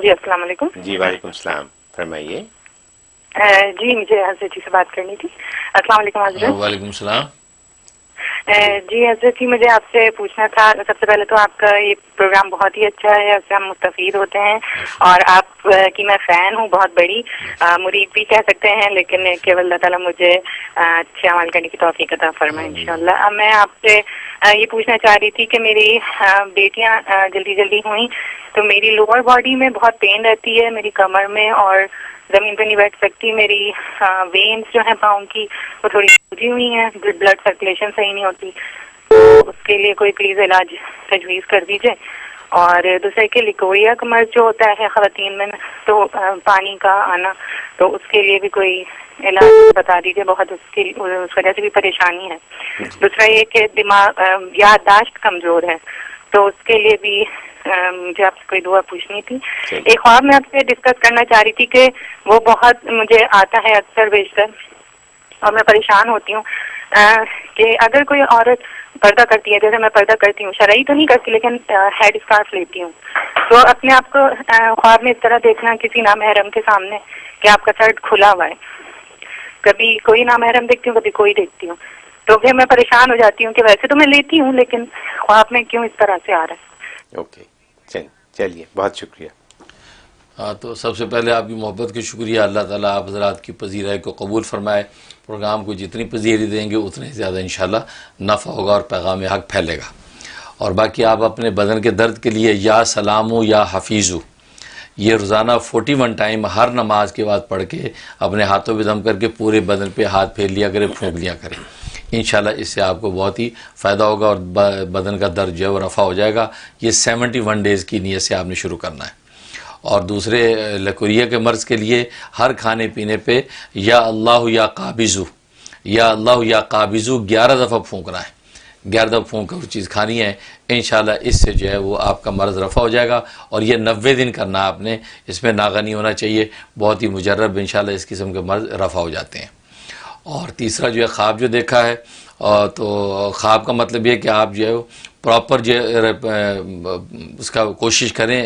جی السلام علیکم. جی وعلیکم السلام، فرمائیے. جی مجھے حضرت جی سے بات کرنی تھی. السلام علیکم حضرت. وعلیکم السلام. جی حضرت جی مجھے آپ سے پوچھنا تھا، سب سے پہلے تو آپ کا یہ پروگرام بہت ہی اچھا ہے، اس سے ہم مستفید ہوتے ہیں اور آپ کی میں فین ہوں، بہت بڑی مرید بھی کہہ سکتے ہیں، لیکن کہ اللہ تعالیٰ مجھے اچھے عمل کرنے کی توفیق عطا فرمائے انشاءاللہ. اب میں آپ سے یہ پوچھنا چاہ رہی تھی کہ میری بیٹیاں جلدی ہوئیں تو میری لوور باڈی میں بہت پین رہتی ہے، میری کمر میں، اور زمین پہ نہیں بیٹھ سکتی. میری وینس جو ہیں پاؤں کی وہ تھوڑی سوجی ہوئی ہیں، بلڈ سرکولیشن صحیح نہیں ہوتی، تو اس کے لیے کوئی پلیز علاج تجویز کر دیجیے. اور دوسرے کہ لیکوریا کا مرض جو ہوتا ہے خواتین میں تو پانی کا آنا، تو اس کے لیے بھی کوئی علاج بتا دیجیے، بہت اس وجہ سے بھی پریشانی ہے. دوسرا یہ کہ دماغ یادداشت کمزور ہے، تو اس کے لیے بھی مجھے آپ سے کوئی دعا پوچھنی تھی. ایک خواب میں آپ سے ڈسکس کرنا چاہ رہی تھی کہ وہ بہت مجھے آتا ہے اکثر بیشتر، اور میں پریشان ہوتی ہوں کہ اگر کوئی عورت پردہ کرتی ہے، جیسے میں پردہ کرتی ہوں، شرعی تو نہیں کرتی لیکن ہیڈ اسکارف لیتی ہوں، تو اپنے آپ کو خواب میں اس طرح دیکھنا کسی نامحرم کے سامنے کہ آپ کا سر کھلا ہوا ہے. کبھی کوئی نامحرم دیکھتی ہوں، کبھی کوئی دیکھتی ہوں، تو پھر میں پریشان ہو جاتی ہوں کہ ویسے تو میں لیتی ہوں لیکن خواب میں کیوں اس طرح سے آ رہا ہے. اوکے چلیے، بہت شکریہ. ہاں، تو سب سے پہلے آپ کی محبت کی شکریہ. اللہ تعالیٰ آپ حضرات کی پذیرائی کو قبول فرمائے. پروگرام کو جتنی پذیرائی دیں گے اتنے زیادہ انشاءاللہ نفع ہوگا اور پیغام حق پھیلے گا. اور باقی آپ اپنے بدن کے درد کے لیے یا سلامو یا حفیظو یہ روزانہ 41 ٹائم ہر نماز کے بعد پڑھ کے اپنے ہاتھوں پہ دم کر کے پورے بدن پہ ہاتھ پھیر لیا کرے، پھونک لیا کرے. انشاءاللہ اس سے آپ کو بہت ہی فائدہ ہوگا اور بدن کا درد جو ہے وہ رفع ہو جائے گا. یہ 71 ڈیز کی نیت سے آپ نے شروع کرنا ہے. اور دوسرے لیکوریا کے مرض کے لیے ہر کھانے پینے پہ یا اللہ یا قابضو 11 دفعہ پھونکنا ہے. 11 دفعہ پھونک کر چیز کھانی ہے. انشاءاللہ اس سے جو ہے وہ آپ کا مرض رفع ہو جائے گا. اور یہ 90 دن کرنا ہے آپ نے، اس میں ناغہ نہیں ہونا چاہیے. بہت ہی مجرب انشاءاللہ اس قسم کے مرض رفع ہو جاتے ہیں. اور تیسرا جو ہے خواب جو دیکھا ہے، تو خواب کا مطلب یہ کہ آپ جو ہے پراپر جو اس کا کوشش کریں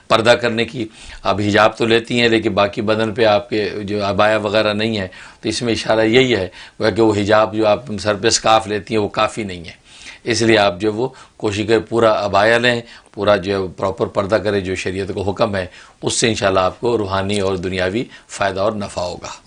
پردہ کرنے کی. آپ حجاب تو لیتی ہیں لیکن باقی بدن پہ آپ کے جو عبایا وغیرہ نہیں ہے، تو اس میں اشارہ یہی ہے کہ وہ حجاب جو آپ سر پہ سکارف لیتی ہیں وہ کافی نہیں ہے. اس لیے آپ جو وہ کوشش کریں پورا عبایا لیں، پورا جو پراپر پردہ کریں جو شریعت کو حکم ہے، اس سے انشاءاللہ آپ کو روحانی اور دنیاوی فائدہ اور نفع ہوگا.